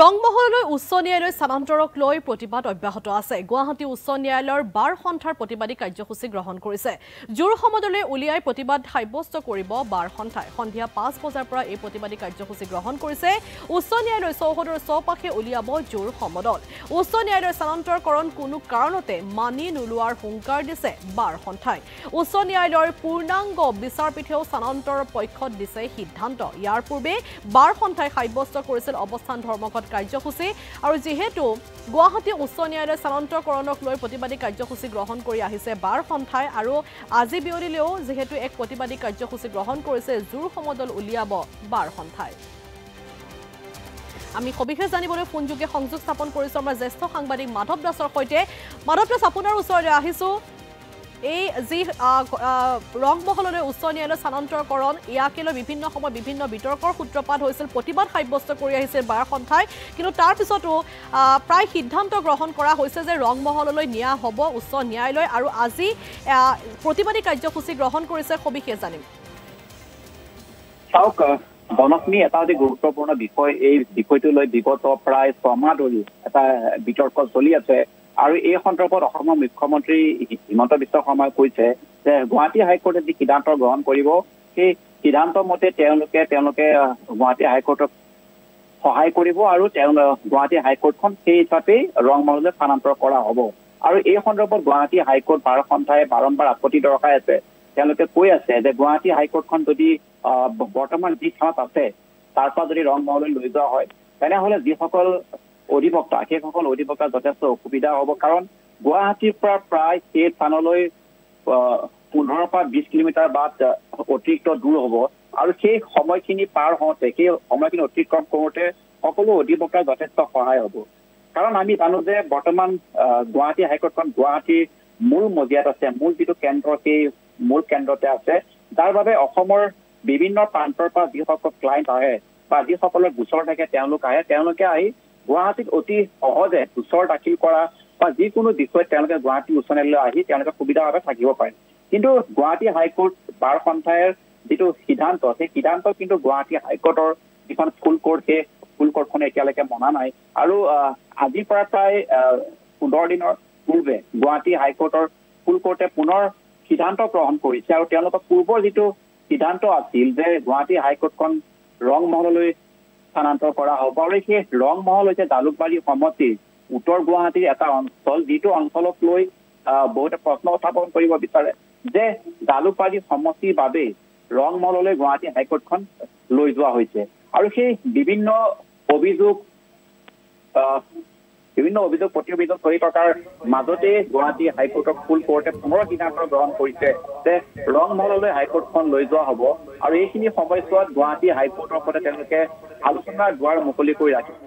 ৰংমহললৈ উচ্চ ন্যায়ালয় স্থানান্তৰক লৈ প্ৰতিবাদ অব্যাহত আছে। গুৱাহাটী উচ্চ ন্যায়ালয়ৰ বাৰ সন্থাৰ প্ৰতিবাদী কাৰ্যসূচী গ্ৰহণ কৰিছে। জোৰ সমদলে উলিয়াই প্ৰতিবাদ সাব্যস্ত কৰিব বাৰ সন্থাই। সন্ধিয়া ৫ বজাৰ পৰা এই প্ৰতিবাদী কাৰ্যসূচী গ্ৰহণ কৰিছে। উচ্চ ন্যায়ালয় চৌহদৰ চৌপাশে উলিয়াব জোৰ সমদল। উচ্চ ন্যায়ালয়ৰ স্থানান্তৰকৰণ কোনো কাৰণতে মানি নোলোৱাৰ হুংকাৰ দিছে বাৰ সন্থাই। উচ্চ ন্যায়ালয়ৰ পূৰ্ণাংগ বিচাৰপীঠেও স্থানান্তৰৰ পক্ষত দিছে সিদ্ধান্ত। ইয়াৰ পূৰ্বে বাৰ সন্থাই সাব্যস্ত কৰিছিল অৱস্থান ধৰ্মঘট কাৰ্যসূচী আৰু যেহেতু গুৱাহাটী উচ্চ ন্যায়ালয় স্থানান্তৰকৰণক লৈ প্ৰতিবাদী কাৰ্যসূচী গ্ৰহণ কৰি আহিছে বাৰ সন্থাই আৰু আজি বিয়লিলেও যেহেতু এক প্ৰতিবাদী কাৰ্যসূচী গ্ৰহণ কৰিছে জোৰ সমদল উলিয়াব বাৰ সন্থাই। আমি সবিশেষ জানিবলৈ ফোনযোগে সংযোগ স্থাপন কৰিছো আমাৰ জ্যেষ্ঠ সাংবাদিক মাধৱ দাসৰ সৈতে। মাধৱ দাস, আপোনাৰ ওচৰলৈ আহিছো। এই যি ৰংমহললৈ উচ্চ ন্যায়ালয় স্থানান্তৰকৰণ ইয়াকে লৈ বিভিন্ন সময় বিভিন্ন বিতৰ্কৰ সূত্ৰপাত হৈছিল, প্ৰতিবাদ সাব্যস্ত কৰি আহিছিল বাৰ সন্থাই, কিন্তু তাৰ পিছতো প্ৰায় সিদ্ধান্ত গ্ৰহণ কৰা হৈছে যে ৰংমহললৈ নিয়া হ'ব উচ্চ ন্যায়ালয় আৰু আজি প্ৰতিবাদী কাৰ্যসূচী গ্ৰহণ কৰিছে। সবিশেষ জানিম। চাওক বনশ্মী, এটা অতি গুৰুত্বপূৰ্ণ বিষয়। এই বিষয়টো লৈ বিগত প্ৰায় 6 মাহ ধৰি এটা বিতৰ্ক চলি আছে আৰু এই সন্দৰ্ভত অসমৰ মুখ্যমন্ত্ৰী হিমন্ত বিশ্ব শৰ্মাই কৈছে যে গুৱাহাটী হাইকোৰ্টে যি সিদ্ধান্ত গ্ৰহণ কৰিব সেই সিদ্ধান্ত মতে তেওঁলোকে গুৱাহাটী হাইকোৰ্টক সহায় কৰিব আৰু গুৱাহাটী হাইকোৰ্টখন সেই হিচাপেই ৰংমহললৈ স্থানান্তৰ কৰা হ'ব। আৰু এই সন্দৰ্ভত গুৱাহাটী হাইকোৰ্ট বাৰ সন্থাই বাৰম্বাৰ আপত্তি দৰ্শাই আছে। তেওঁলোকে কৈ আছে যে গুৱাহাটী হাইকোৰ্টখন যদি বৰ্তমান যি স্থানত আছে তাৰ পৰা যদি ৰংমহললৈ লৈ যোৱা হয় তেনেহ'লে যিসকল অধিবক্তা সেইসকল অধিবক্তাৰ যথেষ্ট অসুবিধা হ'ব। কাৰণ গুৱাহাটীৰ পৰা প্ৰায় সেই স্থানলৈ 15 পৰা 20 কিলোমিটাৰ বাট অতিৰিক্ত দূৰ হ'ব আৰু সেই সময়খিনি পাৰ হওঁতে সেই সময়খিনি অতিক্ৰম কৰোঁতে সকলো অধিবক্তাৰ যথেষ্ট সহায় হ'ব। কাৰণ আমি জানো যে বৰ্তমান গুৱাহাটী হাইকোৰ্টখন গুৱাহাটীৰ মূল মজিয়াত আছে, মূল যিটো কেন্দ্ৰ সেই মূল কেন্দ্ৰতে আছে, যাৰ বাবে অসমৰ বিভিন্ন প্ৰান্তৰ পৰা যিসকল ক্লাইণ্ট আহে বা যিসকলৰ গোচৰ থাকে তেওঁলোকে আহি গুৱাহাটীত অতি সহজে গোচৰ দাখিল কৰা বা যিকোনো বিষয়ত তেওঁলোকে গুৱাহাটী উচ্চ ন্যায়ালয়লৈ আহি তেওঁলোকে সুবিধাভাৱে থাকিব পাৰে। কিন্তু গুৱাহাটী হাইকোৰ্ট বাৰ সন্থাৰ যিটো সিদ্ধান্ত সেই সিদ্ধান্ত কিন্তু গুৱাহাটী হাইকোৰ্টৰ যিখন ফুল কোৰ্ট সেই ফুল কোৰ্টখনে এতিয়ালৈকে মনা নাই। আৰু আজিৰ পৰা প্ৰায় 15 দিনৰ পূৰ্বে গুৱাহাটী হাইকোৰ্টৰ ফুল কোৰ্টে পুনৰ সিদ্ধান্ত গ্ৰহণ কৰিছে আৰু তেওঁলোকৰ পূৰ্বৰ যিটো সিদ্ধান্ত আছিল যে গুৱাহাটী হাইকোৰ্টখন ৰংমহললৈ স্থানান্তৰ কৰা হ'ব আৰু সেই ৰংমহল হৈছে জালুকবাৰী সমষ্টিৰ উত্তৰ গুৱাহাটীৰ এটা অঞ্চল, যিটো অঞ্চলক লৈ বহুতে প্ৰশ্ন উত্থাপন কৰিব বিচাৰে যে জালুকবাৰী সমষ্টিৰ বাবেই ৰংমহললৈ গুৱাহাটী হাইকোৰ্টখন লৈ যোৱা হৈছে। আৰু সেই বিভিন্ন অভিযোগ প্ৰতি অভিযোগ কৰি থকাৰ মাজতে গুৱাহাটী হাইকোৰ্টৰ ফুল কোৰ্টে পুনৰ সিদ্ধান্ত গ্ৰহণ কৰিছে যে ৰংমহললৈ হাইকোৰ্টখন লৈ যোৱা হ'ব আৰু এইখিনি সময়ছোৱাত গুৱাহাটী হাইকোৰ্টৰ সৈতে তেওঁলোকে আলোচনাৰ দুৱাৰ মুকলি কৰি ৰাখিছে।